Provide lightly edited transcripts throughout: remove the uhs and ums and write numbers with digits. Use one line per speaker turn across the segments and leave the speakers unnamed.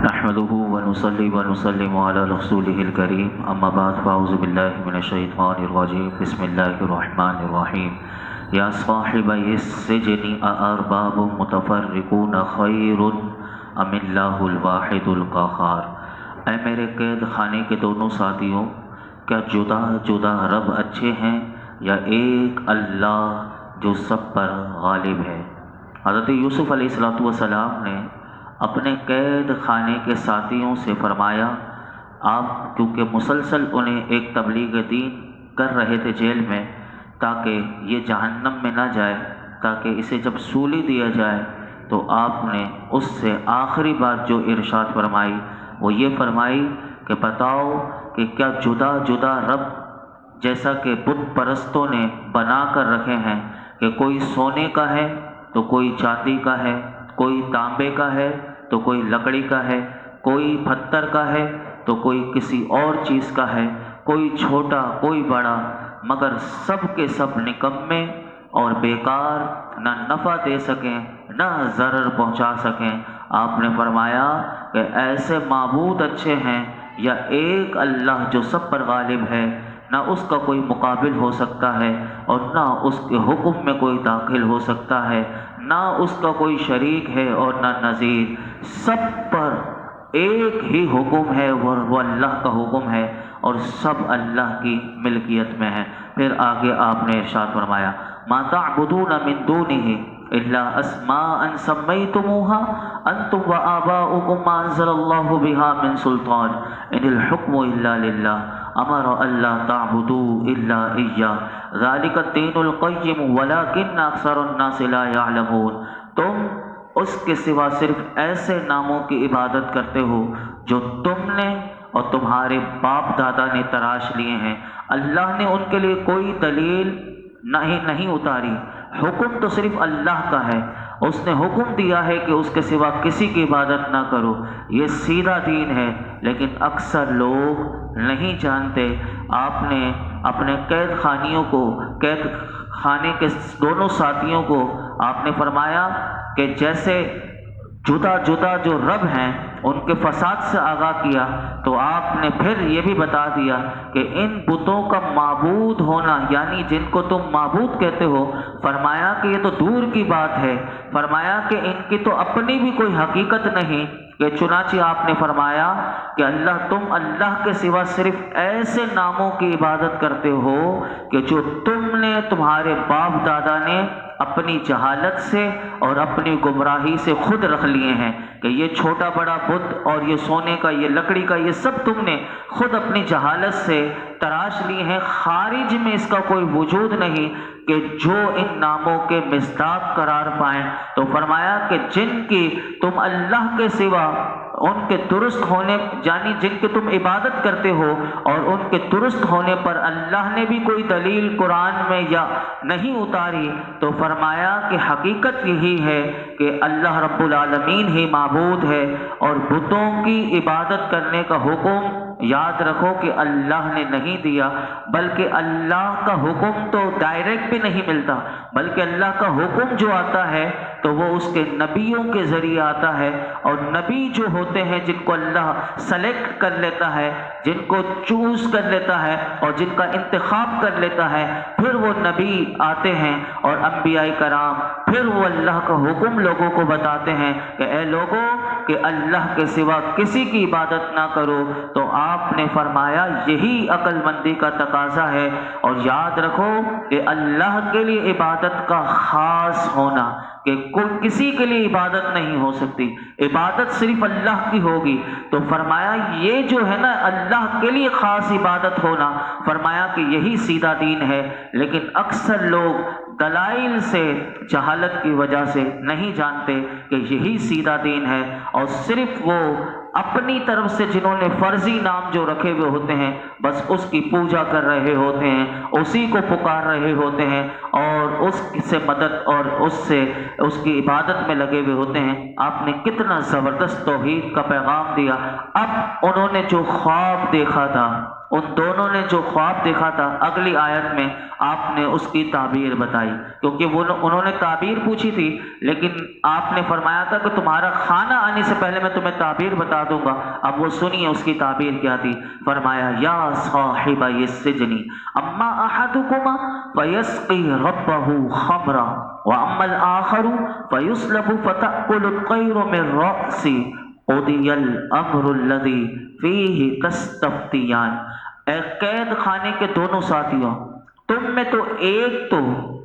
نحمده ونصلي ونسلم على رسوله الكريم اما بعد فاعوذ بالله من الشيطان الرجيم بسم الله الرحمن الرحيم یا صاحبي السجن أأرباب متفرقون خير ام اللہ الواحد القہار۔ اے میرے قید خانے کے دونوں ساتھیوں، کیا جدا جدا رب اچھے ہیں یا ایک اللہ جو سب پر غالب ہے؟ حضرت یوسف علیہ السلام نے اپنے قید خانے کے ساتھیوں سے فرمایا، آپ کیونکہ مسلسل انہیں ایک تبلیغ دین کر رہے تھے جیل میں، تاکہ یہ جہنم میں نہ جائے، تاکہ اسے جب سولی دیا جائے تو آپ نے اس سے آخری بات جو ارشاد فرمائی وہ یہ فرمائی کہ بتاؤ کہ کیا جدا جدا رب جیسا کہ بت پرستوں نے بنا کر رکھے ہیں کہ کوئی سونے کا ہے تو کوئی چاندی کا ہے، کوئی تانبے کا ہے تو کوئی لکڑی کا ہے، کوئی پتھر کا ہے تو کوئی کسی اور چیز کا ہے، کوئی چھوٹا کوئی بڑا، مگر سب کے سب نکمے اور بیکار، نہ نفع دے سکیں نہ ضرر پہنچا سکیں۔ آپ نے فرمایا کہ ایسے معبود اچھے ہیں یا ایک اللہ جو سب پر غالب ہے، نہ اس کا کوئی مقابل ہو سکتا ہے اور نہ اس کے حکم میں کوئی داخل ہو سکتا ہے، نہ اس کا کوئی شریک ہے اور نہ نظیر۔ سب پر ایک ہی حکم ہے، وہ اللہ کا حکم ہے اور سب اللہ کی ملکیت میں ہے۔ پھر آگے آپ نے ارشاد فرمایا، ما تعبدون من دونه الا اسماء سميتموها انتم وآباؤكم ما انزل الله بها من سلطان ان الحكم الا لله امر الا تعبدوا الا اياه ذلك الدين القيم ولكن اکثر الناس لا يعلمون۔ تم اس کے سوا صرف ایسے ناموں کی عبادت کرتے ہو جو تم نے اور تمہارے باپ دادا نے تراش لیے ہیں۔ اللہ نے ان کے لیے کوئی دلیل نہیں اتاری، حکم تو صرف اللہ کا ہے، اس نے حکم دیا ہے کہ اس کے سوا کسی کی عبادت نہ کرو، یہ سیدھا دین ہے، لیکن اکثر لوگ نہیں جانتے۔ آپ نے اپنے قید خانے کے دونوں ساتھیوں کو آپ نے فرمایا کہ جیسے جدا جدا جو رب ہیں ان کے فساد سے آگاہ کیا، تو آپ نے پھر یہ بھی بتا دیا کہ ان بتوں کا معبود ہونا، یعنی جن کو تم معبود کہتے ہو، فرمایا کہ یہ تو دور کی بات ہے، فرمایا کہ ان کی تو اپنی بھی کوئی حقیقت نہیں، کہ چنانچہ آپ نے فرمایا کہ تم اللہ کے سوا صرف ایسے ناموں کی عبادت کرتے ہو کہ جو تم نے، تمہارے باپ دادا نے اپنی جہالت سے اور اپنی گمراہی سے خود رکھ لیے ہیں، کہ یہ چھوٹا بڑا بت اور یہ سونے کا، یہ لکڑی کا، یہ سب تم نے خود اپنی جہالت سے تراش لیے ہیں، خارج میں اس کا کوئی وجود نہیں کہ جو ان ناموں کے مصداق قرار پائیں۔ تو فرمایا کہ جن کی تم اللہ کے سوا ان کے درست ہونے، یعنی جن کے تم عبادت کرتے ہو اور ان کے درست ہونے پر اللہ نے بھی کوئی دلیل قرآن میں یا نہیں اتاری، تو فرمایا کہ حقیقت یہی ہے کہ اللہ رب العالمین ہی معبود ہے، اور بتوں کی عبادت کرنے کا حکم یاد رکھو کہ اللہ نے نہیں دیا، بلکہ اللہ کا حکم تو ڈائریکٹ بھی نہیں ملتا، بلکہ اللہ کا حکم جو آتا ہے تو وہ اس کے نبیوں کے ذریعے آتا ہے، اور نبی جو ہوتے ہیں جن کو اللہ سلیکٹ کر لیتا ہے، جن کو چوز کر لیتا ہے اور جن کا انتخاب کر لیتا ہے، پھر وہ نبی آتے ہیں اور انبیاء کرام، پھر وہ اللہ کا حکم لوگوں کو بتاتے ہیں کہ اے لوگوں کہ اللہ کے سوا کسی کی عبادت نہ کرو۔ تو آپ نے فرمایا یہی عقل مندی کا تقاضا ہے، اور یاد رکھو کہ اللہ کے لیے عبادت کا خاص ہونا، کہ کوئی کسی کے لیے عبادت نہیں ہو سکتی، عبادت صرف اللہ کی ہوگی۔ تو فرمایا یہ جو ہے نا اللہ کے لیے خاص عبادت ہونا، فرمایا کہ یہی سیدھا دین ہے، لیکن اکثر لوگ دلائل سے، جہالت کی وجہ سے نہیں جانتے کہ یہی سیدھا دین ہے، اور صرف وہ اپنی طرف سے جنہوں نے فرضی نام جو رکھے ہوئے ہوتے ہیں بس اس کی پوجا کر رہے ہوتے ہیں، اسی کو پکار رہے ہوتے ہیں اور اس سے مدد اور اس کی عبادت میں لگے ہوئے ہوتے ہیں۔ آپ نے کتنا زبردست توحید کا پیغام دیا۔ اب انہوں نے جو خواب دیکھا تھا ان دونوں نے جو خواب دیکھا تھا اگلی آیت میں آپ نے اس کی تعبیر بتائی، کیونکہ انہوں نے تعبیر پوچھی تھی، لیکن آپ نے فرمایا تھا کہ تمہارا کھانا آنے سے پہلے میں تمہیں تعبیر بتا دوں گا۔ اب وہ سنیے اس کی تعبیر کیا تھی۔ فرمایا یا صاحبی السجن اما احدکما فیسقی ربہ خمرا واما الاخر فیسلب فتأکل الطیر من رأسہ قضی الامر الذی فیہ تستفتیان۔ اے قید خانے کے دونوں ساتھیوں، تم میں تو ایک تو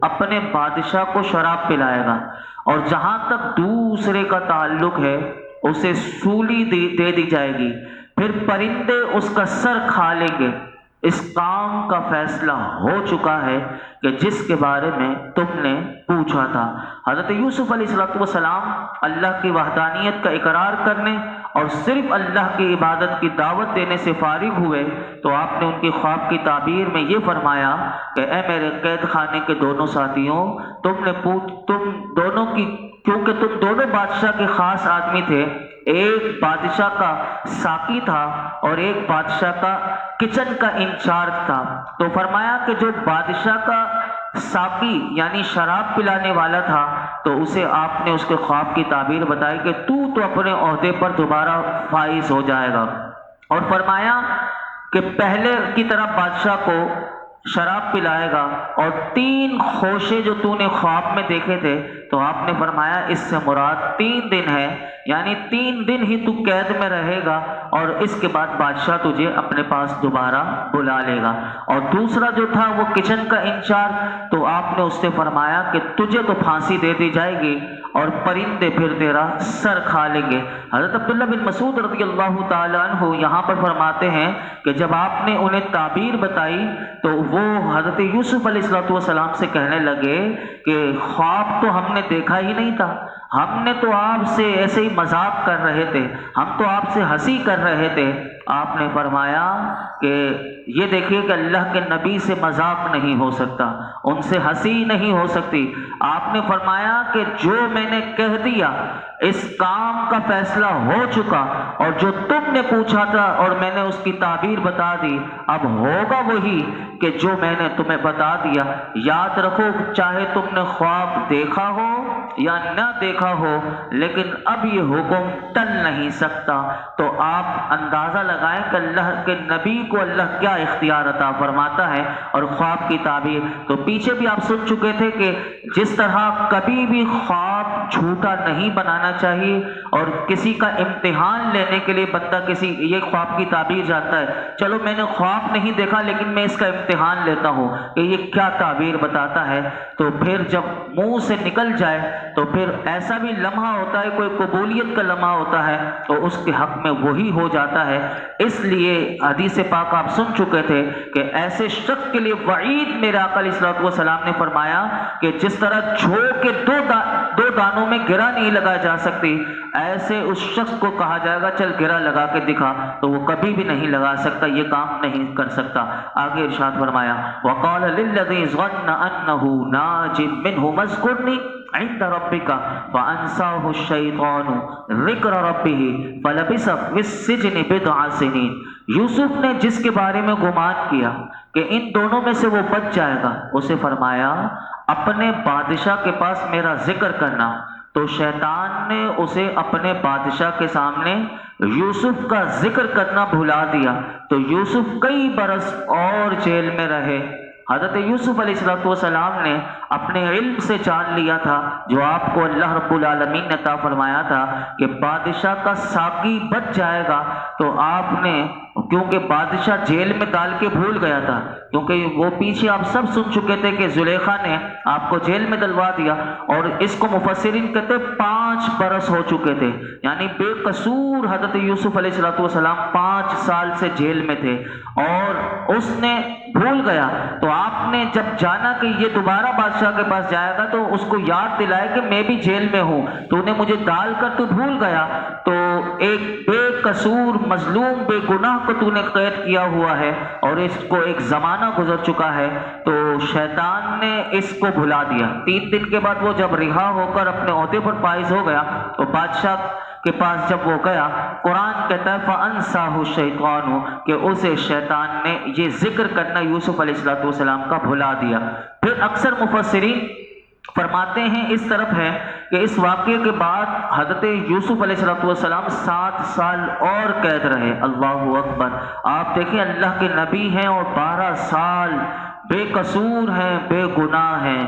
اپنے بادشاہ کو شراب پلائے گا، اور جہاں تک دوسرے کا تعلق ہے اسے سولی دے دی جائے گی، پھر پرندے اس کا سر کھا لیں گے۔ اس کام کا فیصلہ ہو چکا ہے کہ جس کے بارے میں تم نے پوچھا تھا۔ حضرت یوسف علیہ السلام اللہ کی وحدانیت کا اقرار کرنے اور صرف اللہ کی عبادت کی دعوت دینے سے فارغ ہوئے تو آپ نے ان کی خواب کی تعبیر میں یہ فرمایا کہ اے میرے قید خانے کے دونوں ساتھیوں، تم دونوں کی، کیونکہ تم دونوں بادشاہ کے خاص آدمی تھے، ایک بادشاہ کا ساقی تھا اور ایک بادشاہ کا کچن کا انچارج تھا، تو فرمایا کہ جو بادشاہ کا ساقی یعنی شراب پلانے والا تھا تو اسے آپ نے اس کے خواب کی تعبیر بتائی کہ تو اپنے عہدے پر دوبارہ فائز ہو جائے گا، اور فرمایا کہ پہلے کی طرح بادشاہ کو شراب پلائے گا، اور 3 خوشے جو تو نے خواب میں دیکھے تھے تو آپ نے فرمایا اس سے مراد 3 دن ہے، یعنی 3 دن ہی تو قید میں رہے گا اور اس کے بعد بادشاہ تجھے اپنے پاس دوبارہ بلا لے گا۔ اور دوسرا جو تھا وہ کچن کا انچارج، تو آپ نے اس سے فرمایا کہ تجھے تو پھانسی دے دی جائے گی اور پرندے پھر تیرا سر کھا لیں گے۔ حضرت عبداللہ بن مسعود رضی اللہ تعالیٰ عنہ یہاں پر فرماتے ہیں کہ جب آپ نے انہیں تعبیر بتائی تو وہ حضرت یوسف علیہ السلام سے کہنے لگے کہ خواب تو ہم نے دیکھا ہی نہیں تھا، ہم نے تو آپ سے ایسے ہی مذاق کر رہے تھے، ہم تو آپ سے ہنسی کر رہے تھے۔ آپ نے فرمایا کہ یہ دیکھیے کہ اللہ کے نبی سے مذاق نہیں ہو سکتا، ان سے ہنسی نہیں ہو سکتی۔ آپ نے فرمایا کہ جو میں نے کہہ دیا اس کام کا فیصلہ ہو چکا، اور جو تم نے پوچھا تھا اور میں نے اس کی تعبیر بتا دی، اب ہوگا وہی کہ جو میں نے تمہیں بتا دیا۔ یاد رکھو چاہے تم نے خواب دیکھا ہو یا نہ دیکھا ہو، لیکن اب یہ حکم ٹل نہیں سکتا۔ تو آپ اندازہ لگائیں کہ اللہ کے نبی کو اللہ کیا اختیار عطا فرماتا ہے۔ اور خواب کی تعبیر تو پیچھے بھی آپ سن چکے تھے کہ جس طرح کبھی بھی خواب جھوٹا نہیں بنانا چاہیے، اور کسی کا امتحان لینے کے لیے بندہ کسی یہ خواب کی تعبیر جانتا ہے، چلو میں نے خواب نہیں دیکھا لیکن میں اس کا امتحان لیتا ہوں کہ یہ کیا تعبیر بتاتا ہے، تو پھر جب منہ سے نکل جائے تو پھر ایسا بھی لمحہ ہوتا ہے، کوئی قبولیت کا لمحہ ہوتا ہے تو اس کے حق میں وہی ہو جاتا ہے۔ اس لیے حدیث پاک آپ سن چکے تھے کہ ایسے شخص کے لیے وعید میرے آقا علیہ السلام نے فرمایا کہ جس طرح جھو کے دو دانوں میں گرہ نہیں لگا جا سکتی، ایسے اس شخص کو کہا جائے گا چل گرہ لگا کے دکھا، تو وہ کبھی بھی نہیں لگا سکتا، یہ کام نہیں کر سکتا۔ آگے ارشاد فرمایا وَقَالَ لِلَّذِي ظَنَّ أَنَّهُ نَاجٍ مِّنْهُ اذْكُرْنِي عند ربك فانساه الشیطان ذکر ربه فلبث فی السجن بضع سنین۔ یوسف نے جس کے بارے میں گمان کیا کہ ان دونوں میں سے وہ بچ جائے گا، اسے فرمایا اپنے بادشاہ کے پاس میرا ذکر کرنا، تو شیطان نے اسے اپنے بادشاہ کے سامنے یوسف کا ذکر کرنا بھلا دیا، تو یوسف کئی برس اور جیل میں رہے۔ حضرت یوسف علیہ السلام نے اپنے علم سے جان لیا تھا جو آپ کو اللہ رب العالمین نے عطا فرمایا تھا کہ بادشاہ کا ساقی بچ جائے گا، تو آپ نے کیونکہ بادشاہ جیل میں ڈال کے بھول گیا تھا، کیونکہ وہ پیچھے آپ سب سن چکے تھے کہ زلیخا نے آپ کو جیل میں ڈلوا دیا، اور اس کو مفسرین کہتے 5 برس ہو چکے تھے، یعنی بے قصور حضرت یوسف علیہ السلام 5 سال سے جیل میں تھے، اور اس نے بھول گیا۔ تو آپ نے جب جانا کہ یہ دوبارہ بادشاہ کے پاس جائے گا تو اس کو یاد دلایا کہ میں بھی جیل میں ہوں، تو انہیں مجھے ڈال کر تو بھول گیا، تو ایک بے قصور مظلوم بے گناہ کو تو نے قید کیا ہوا ہے اور اس کو ایک زمانہ گزر چکا ہے، تو شیطان نے اس کو بھلا دیا۔ 3 دن کے بعد وہ جب رہا ہو کر اپنے عہدے پر فائز ہو گیا تو بادشاہ کے پاس جب وہ گیا، قرآن کہتا ہے فَأَنْسَاهُ الشَّيْطَانُ کہ اسے شیطان نے یہ ذکر کرنا یوسف علیہ السلام کا بھلا دیا۔ پھر اکثر مفسرین فرماتے ہیں اس طرف ہے کہ اس واقعے کے بعد حضرت یوسف علیہ السلام 7 سال اور قید رہے۔ اللہ اکبر! آپ دیکھیں اللہ کے نبی ہیں اور 12 سال بے قصور ہیں، بے گناہ ہیں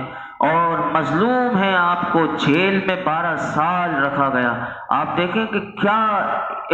اور مظلوم ہیں، آپ کو جیل میں 12 سال رکھا گیا۔ آپ دیکھیں کہ کیا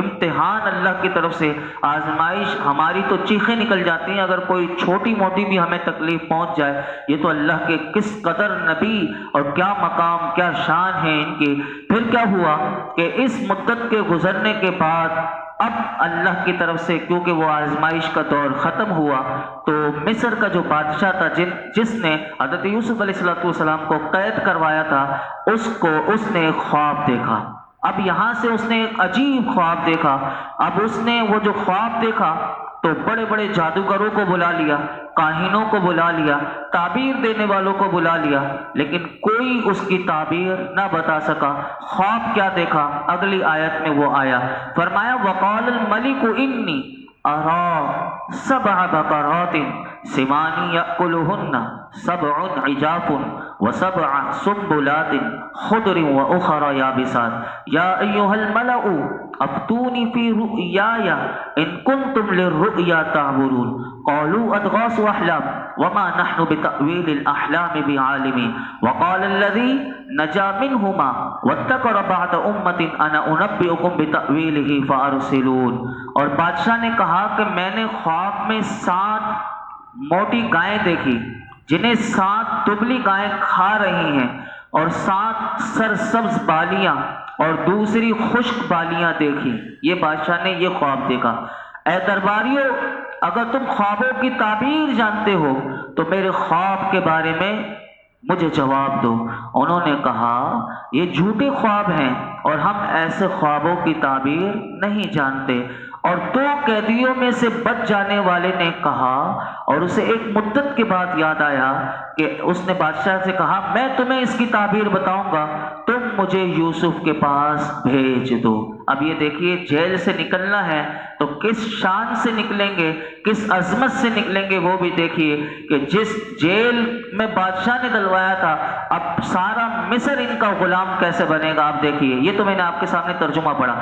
امتحان اللہ کی طرف سے، آزمائش۔ ہماری تو چیخیں نکل جاتی ہیں اگر کوئی چھوٹی موٹی بھی ہمیں تکلیف پہنچ جائے، یہ تو اللہ کے کس قدر نبی اور کیا مقام کیا شان ہے ان کی۔ پھر کیا ہوا کہ اس مدت کے گزرنے کے بعد اب اللہ کی طرف سے، کیونکہ وہ آزمائش کا دور ختم ہوا، تو مصر کا جو بادشاہ تھا جس نے حضرت یوسف علیہ السلام کو قید کروایا تھا، اس نے ایک خواب دیکھا۔ اب یہاں سے اس نے ایک عجیب خواب دیکھا۔ اب اس نے وہ جو خواب دیکھا تو بڑے بڑے جادوگروں کو بلا لیا، کاہنوں کو بلا لیا، تعبیر دینے والوں کو بلا لیا، لیکن کوئی اس کی تعبیر نہ بتا سکا۔ خواب کیا دیکھا؟ اگلی آیت میں وہ آیا، فرمایا وَقَالَ الْمَلِكُ إِنِّي أَرَىٰ 7 بَقَرَاتٍ سِمَانٍ يَأْكُلُهُنَّ 7 عِجَافٌ و7 سُنبُلَاتٍ خُضْرٍ وَأُخَرَ يَابِسَاتٍ يَا أَيُّهَا الْمَلَأُ أَفْتُونِي فِي رُؤْيَايَ إِن كُنتُمْ لِلرُّؤْيَا تَعْبُرُونَ قالوا أضغاث أحلام وما نحن بتأويل الأحلام بعالمين وقال الذي نجا منهما واتقر بعد أمة أنا أنبئكم بتأويله فأرسلون۔ اور بادشاہ نے کہا کہ میں نے خواب میں 7 موٹی گائیں دیکھی جنہیں 7 دبلی گائیں کھا رہی ہیں، اور 7 سرسبز بالیاں اور دوسری خشک بالیاں دیکھی۔ یہ بادشاہ نے یہ خواب دیکھا۔ اے درباریوں، اگر تم خوابوں کی تعبیر جانتے ہو تو میرے خواب کے بارے میں مجھے جواب دو۔ انہوں نے کہا یہ جھوٹے خواب ہیں اور ہم ایسے خوابوں کی تعبیر نہیں جانتے۔ اور 2 قیدیوں میں سے بچ جانے والے نے کہا، اور اسے ایک مدت کے بعد یاد آیا کہ اس نے بادشاہ سے کہا میں تمہیں اس کی تعبیر بتاؤں گا، تم مجھے یوسف کے پاس بھیج دو۔ اب یہ دیکھیے جیل سے نکلنا ہے تو کس شان سے نکلیں گے، کس عظمت سے نکلیں گے، وہ بھی دیکھیے کہ جس جیل میں بادشاہ نے ڈلوایا تھا اب سارا مصر ان کا غلام کیسے بنے گا۔ آپ دیکھیے، یہ تو میں نے آپ کے سامنے ترجمہ پڑھا۔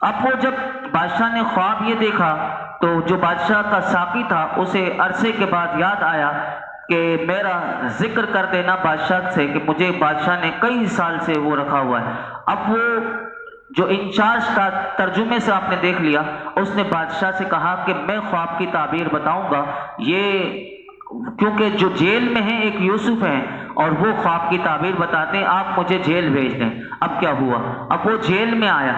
اب وہ جب بادشاہ نے خواب یہ دیکھا تو جو بادشاہ کا ساقی تھا اسے عرصے کے بعد یاد آیا کہ میرا ذکر کر دینا بادشاہ سے کہ مجھے بادشاہ نے کئی سال سے وہ رکھا ہوا ہے۔ اب وہ جو انچارج تھا، ترجمے سے آپ نے دیکھ لیا، اس نے بادشاہ سے کہا کہ میں خواب کی تعبیر بتاؤں گا، یہ کیونکہ جو جیل میں ہیں ایک یوسف ہیں اور وہ خواب کی تعبیر بتاتے ہیں، آپ مجھے جیل بھیج دیں۔ اب کیا ہوا؟ اب وہ جیل میں آیا،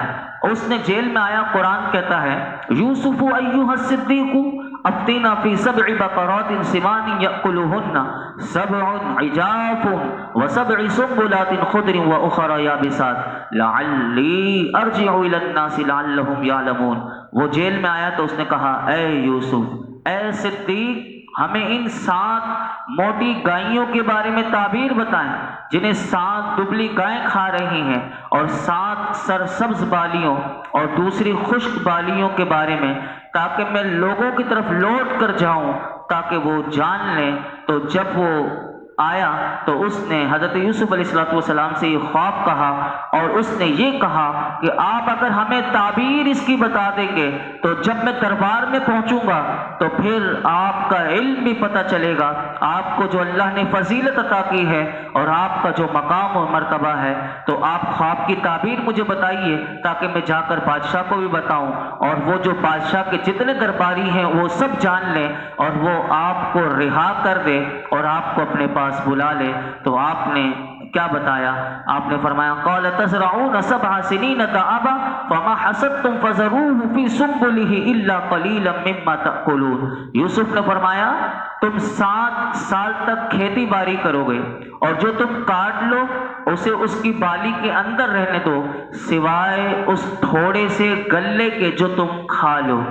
اس نے جیل میں آیا، قرآن کہتا ہے یوسف ایھا الصدیق افتینا فی 7 بقرات سمان یأکلہن 7 عجاف و7 سنبلات خضر واخر یابسات لعلی ارجع الی الناس لعلہم یعلمون۔ وہ جیل میں آیا تو اس نے کہا اے یوسف، اے صدیق، ہمیں ان 7 موٹی گائیوں کے بارے میں تعبیر بتائیں جنہیں 7 دبلی گائیں کھا رہی ہیں، اور 7 سرسبز بالیوں اور دوسری خشک بالیوں کے بارے میں، تاکہ میں لوگوں کی طرف لوٹ کر جاؤں تاکہ وہ جان لیں۔ تو جب وہ آیا تو اس نے حضرت یوسف علیہ السلام سے یہ خواب کہا، اور اس نے یہ کہا کہ آپ اگر ہمیں تعبیر اس کی بتا دیں گے تو جب میں دربار میں پہنچوں گا تو پھر آپ کا علم بھی پتہ چلے گا، آپ کو جو اللہ نے فضیلت عطا کی ہے اور آپ کا جو مقام و مرتبہ ہے، تو آپ خواب کی تعبیر مجھے بتائیے تاکہ میں جا کر بادشاہ کو بھی بتاؤں، اور وہ جو بادشاہ کے جتنے درباری ہیں وہ سب جان لیں اور وہ آپ کو رہا کر دے اور آپ کو اپنے پاس بلا لے۔ تو آپ نے کیا بتایا؟ آپ نے فرمایا قال تزرعون 7 سنین دأبا فما حصدتم فذروه في سنبله الا قليلا مما تأكلون۔ یوسف نے فرمایا تم 7 سال تک کھیتی باڑی کرو گے اور جو تم کاٹ لو اسے اس کی بالی کے اندر رہنے دو سوائے اس تھوڑے سے غلے کے جو تم کھا لو۔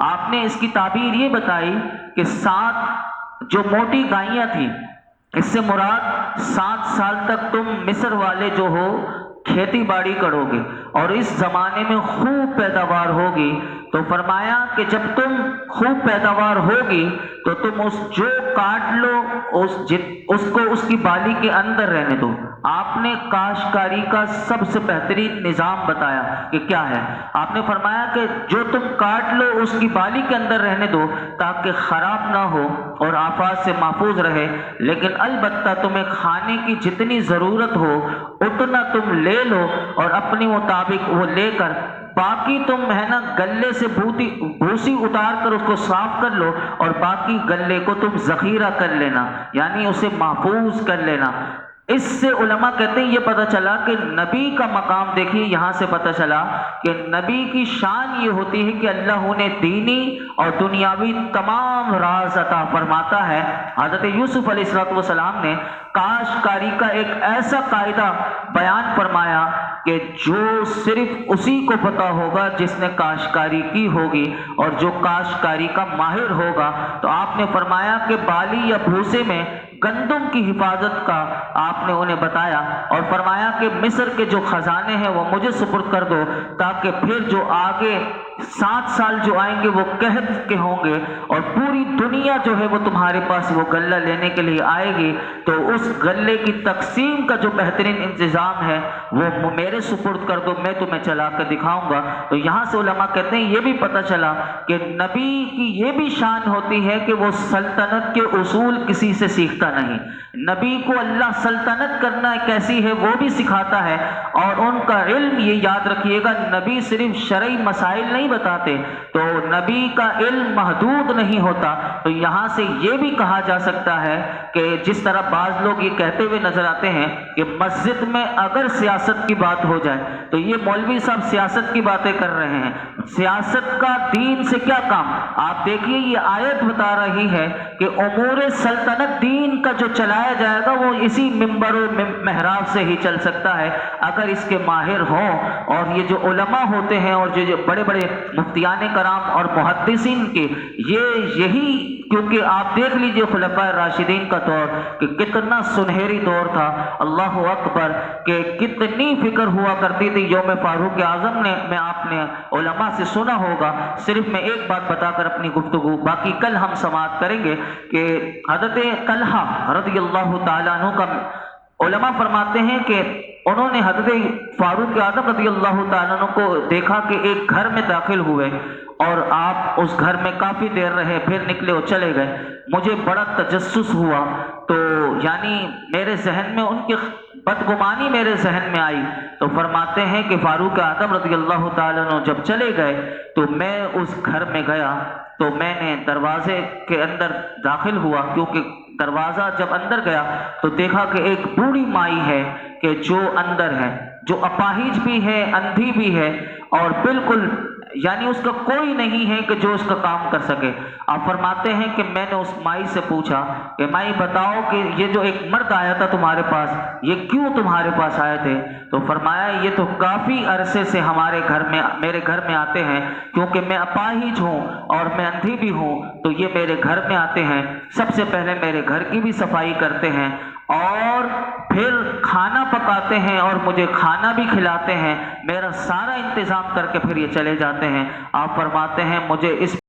آپ نے اس کی تعبیر یہ بتائی کہ 7 جو موٹی گائیاں تھیں، اس سے مراد 7 سال تک تم مصر والے جو ہو کھیتی باڑی کرو گے اور اس زمانے میں خوب پیداوار ہوگی۔ تو فرمایا کہ جب تم خوب پیداوار ہوگی تو تم جو کاٹ لو اس کو اس کی بالی کے اندر رہنے دو۔ آپ نے کاشتکاری کا سب سے بہترین نظام بتایا کہ کیا ہے۔ آپ نے فرمایا کہ جو تم کاٹ لو اس کی بالی کے اندر رہنے دو تاکہ خراب نہ ہو اور آفات سے محفوظ رہے، لیکن البتہ تمہیں کھانے کی جتنی ضرورت ہو اتنا تم لے لو اور اپنے مطابق وہ لے کر باقی تم ہے نا گلے سے بھوسی اتار کر اس کو صاف کر لو اور باقی گلے کو تم ذخیرہ کر لینا، یعنی اسے محفوظ کر لینا۔ اس سے علماء کہتے ہیں یہ پتہ چلا کہ نبی کا مقام دیکھیے، یہاں سے پتہ چلا کہ نبی کی شان یہ ہوتی ہے کہ اللہ انہیں دینی اور دنیاوی تمام راز عطا فرماتا ہے۔ حضرت یوسف علیہ السلام نے کاشتکاری کا ایک ایسا قاعدہ بیان فرمایا کہ جو صرف اسی کو پتہ ہوگا جس نے کاشتکاری کی ہوگی اور جو کاشتکاری کا ماہر ہوگا۔ تو آپ نے فرمایا کہ بالی یا بھوسے میں گندم کی حفاظت کا آپ نے انہیں بتایا اور فرمایا کہ مصر کے جو خزانے ہیں وہ مجھے سپرد کر دو تاکہ پھر جو آگے 7 سال جو آئیں گے وہ قحط کے ہوں گے اور پوری دنیا جو ہے وہ تمہارے پاس وہ غلہ لینے کے لیے آئے گی، تو اس غلے کی تقسیم کا جو بہترین انتظام ہے وہ میرے سپرد کر دو، میں تمہیں چلا کر دکھاؤں گا۔ تو یہاں سے علماء کہتے ہیں یہ بھی پتہ چلا کہ نبی کی یہ بھی شان ہوتی ہے کہ وہ سلطنت کے اصول کسی سے سیکھتا نہیں۔ نبی کو اللہ سلطنت کرنا کیسی ہے وہ بھی سکھاتا ہے، اور ان کا علم یہ یاد رکھیے گا نبی صرف شرعی مسائل نہیں بتاتے، تو نبی کا علم محدود نہیں ہوتا۔ تو یہاں سے یہ بھی کہا جا سکتا ہے کہ جس طرح بعض لوگ یہ کہتے ہوئے نظر آتے ہیں کہ مسجد میں اگر سیاست کی بات ہو جائے تو یہ مولوی صاحب سیاست کی باتیں کر رہے ہیں، سیاست کا دین سے کیا کام؟ آپ دیکھیے یہ آیت بتا رہی ہے کہ امور سلطنت دین کا جو چلایا جائے گا وہ اسی منبر و محراب سے ہی چل سکتا ہے اگر اس کے ماہر ہوں۔ اور یہ جو علماء ہوتے ہیں اور جو بڑے بڑے مفتیان کرام اور محدثین کے یہی کیونکہ آپ دیکھ لیجئے خلفائے راشدین کا دور کہ کتنا سنہری دور تھا، اللہ اکبر، کہ کتنی فکر ہوا کرتی تھی یوم فاروق اعظم میں آپ نے علماء سے سنا ہوگا۔ صرف میں ایک بات بتا کر اپنی گفتگو باقی کل ہم سماعت کریں گے کہ حضرت طلحہ رضی اللہ تعالیٰ عنہ کا علماء فرماتے ہیں کہ انہوں نے حضرت فاروق اعظم رضی اللہ تعالیٰ عنہ کو دیکھا کہ ایک گھر میں داخل ہوئے اور آپ اس گھر میں کافی دیر رہے، پھر نکلے اور چلے گئے۔ مجھے بڑا تجسس ہوا، تو یعنی میرے ذہن میں ان کی بدگمانی میرے ذہن میں آئی۔ تو فرماتے ہیں کہ فاروق اعظم رضی اللہ تعالیٰ عنہ جب چلے گئے تو میں اس گھر میں گیا، تو میں نے دروازے کے اندر داخل ہوا، کیونکہ دروازہ جب اندر گیا تو دیکھا کہ ایک بوڑھی مائی ہے کہ جو اندر ہے، جو اپاہج بھی ہے، اندھی بھی ہے، اور بالکل یعنی اس کا کوئی نہیں ہے کہ جو اس کا کام کر سکے۔ آپ فرماتے ہیں کہ میں نے اس مائی سے پوچھا کہ مائی بتاؤ کہ یہ جو ایک مرد آیا تھا تمہارے پاس، یہ کیوں تمہارے پاس آئے تھے؟ تو فرمایا یہ تو کافی عرصے سے میرے گھر میں آتے ہیں، کیونکہ میں اپاہج ہوں اور میں اندھی بھی ہوں، تو یہ میرے گھر میں آتے ہیں، سب سے پہلے میرے گھر کی بھی صفائی کرتے ہیں اور پھر کھانا پکاتے ہیں اور مجھے کھانا بھی کھلاتے ہیں، میرا سارا انتظام کر کے پھر یہ چلے جاتے ہیں۔ آپ فرماتے ہیں مجھے اس